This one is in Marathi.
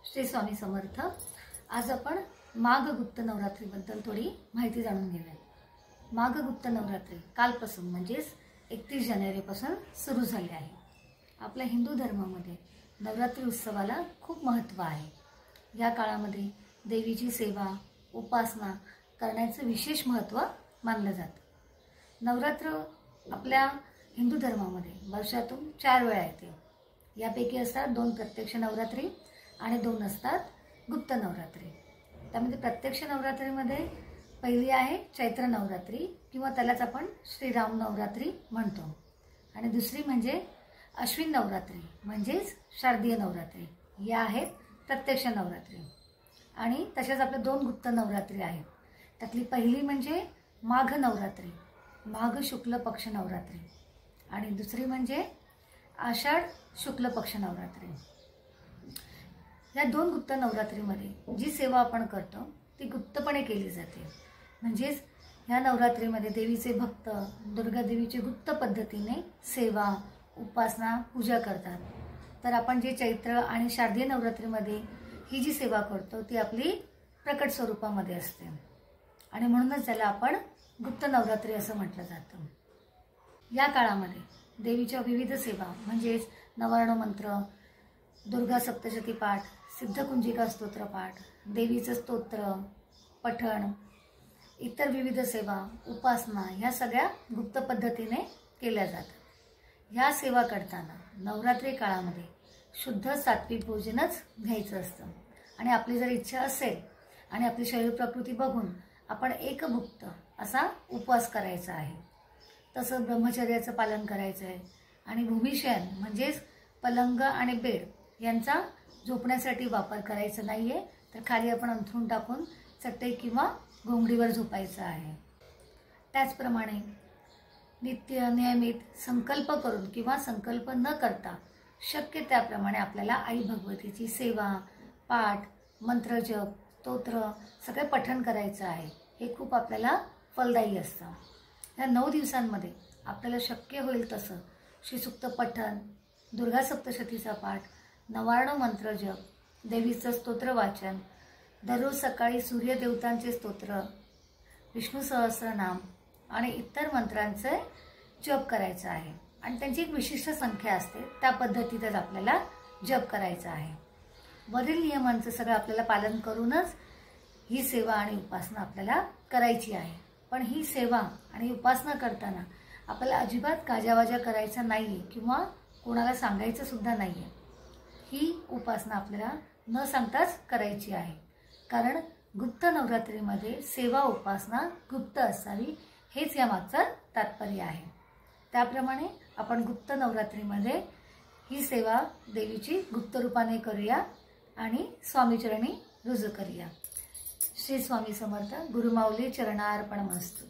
श्री स्वामी समर्थ। आज आपण माघ गुप्त नवरात्रीबद्दल थोडी माहिती जाणून घेऊया। माघ गुप्त नवरात्री कालपासून म्हणजेच 31 जानेवारीपासून सुरू झाली आहे। आपल्या हिंदू धर्मामध्ये नवरात्री उत्सवाला खूप महत्त्व आहे। या काळामध्ये देवीची सेवा उपासना करण्याचे विशेष महत्त्व मानले जाते। नवरात्र आपल्या हिंदू धर्मामध्ये वर्षातून 4 वेळा येते। यापैकी असतात 2 प्रत्यक्ष नवरात्री आणि 2 असतात गुप्त नवरात्री। त्यामध्ये प्रत्यक्ष नवरात्रीमध्ये पहिली आहे चैत्र नवरात्री किंवा त्यालाच आपण श्रीराम नवरात्री म्हणतो, आणि दुसरी म्हणजे अश्विन नवरात्री म्हणजेच शारदीय नवरात्री। या आहेत प्रत्यक्ष नवरात्री। आणि तशाच आपल्या 2 गुप्त नवरात्री आहेत। त्यातली पहिली म्हणजे माघ नवरात्री, माघ शुक्ल पक्ष नवरात्री, आणि दुसरी म्हणजे आषाढ शुक्ल पक्ष नवरात्री। या 2 गुप्त नवरात्रीमध्ये जी सेवा आपण करतो ती गुप्तपणे केली जाते। म्हणजेच या नवरात्रीमध्ये देवीचे भक्त दुर्गा देवीची गुप्त पद्धतीने सेवा उपासना पूजा करतात। तर आपण जे चैत्र आणि शारदीय नवरात्रीमध्ये ही जी सेवा करतो ती आपली प्रकट स्वरूपामध्ये असते, आणि म्हणूनच त्याला आपण गुप्त नवरात्री असं म्हटलं जातं। या काळामध्ये देवीच्या विविध सेवा म्हणजेच नवर्ण मंत्र, दुर्गा सप्तशती पाठ, सिद्धकुंजिका स्तोत्र पाठ, देवीचं स्तोत्र पठण, इतर विविध सेवा उपासना ह्या सगळ्या गुप्त पद्धतीने केल्या जातात। ह्या सेवा करताना नवरात्री काळामध्ये शुद्ध सात्विक भोजनच घ्यायचं असतं, आणि आपली जर इच्छा असेल आणि आपली शरीर प्रकृती बघून आपण एकभुक्त असा उपवास करायचा आहे। तसं ब्रह्मचर्याचं पालन करायचं आहे, आणि भूमिशयन म्हणजेच पलंग आणि बेड यांचा झोपण्यासाठी वापर करायचा नाहीये, तर खाली आपण अंथरूण टाकून चटई किंवा घोंगडीवर झोपायचं आहे। त्याचप्रमाणे नित्य नियमित संकल्प करून किंवा संकल्प न करता शक्य त्याप्रमाणे आपल्याला आई भगवतीची सेवा पाठ मंत्रजप स्तोत्र सगळे पठण करायचं आहे। हे खूप आपल्याला फलदायी असतं। या 9 दिवसांमध्ये आपल्याला शक्य होईल तसं श्रीसूक्त पठण, दुर्गा सप्तशतीचा पाठ, नवार्ण मंत्र जप, देवीचं स्तोत्र वाचन, दररोज सकाळी सूर्यदेवतांचे स्तोत्र, विष्णू सहस्रनाम आणि इतर मंत्रांचे जप करायचं आहे, आणि त्यांची एक विशिष्ट संख्या असते, त्या पद्धतीतच आपल्याला जप करायचा आहे। वरील नियमांचं सगळं आपल्याला पालन करूनच ही सेवा आणि उपासना आपल्याला करायची आहे। पण ही सेवा आणि उपासना करताना आपल्याला अजिबात गाजावाजा करायचा नाहीये किंवा कोणाला सांगायचं सुद्धा नाहीये। ही उपासना आपल्याला न सांगताच करायची आहे, कारण गुप्त नवरात्रीमध्ये सेवा उपासना गुप्त असावी हेच यामागचं तात्पर्य आहे। त्याप्रमाणे आपण गुप्त नवरात्रीमध्ये ही सेवा देवीची गुप्त रूपाने करूया आणि स्वामीचरणी रुजू करूया। श्री स्वामी समर्थ। गुरुमाऊली चरणार्पणमस्तु।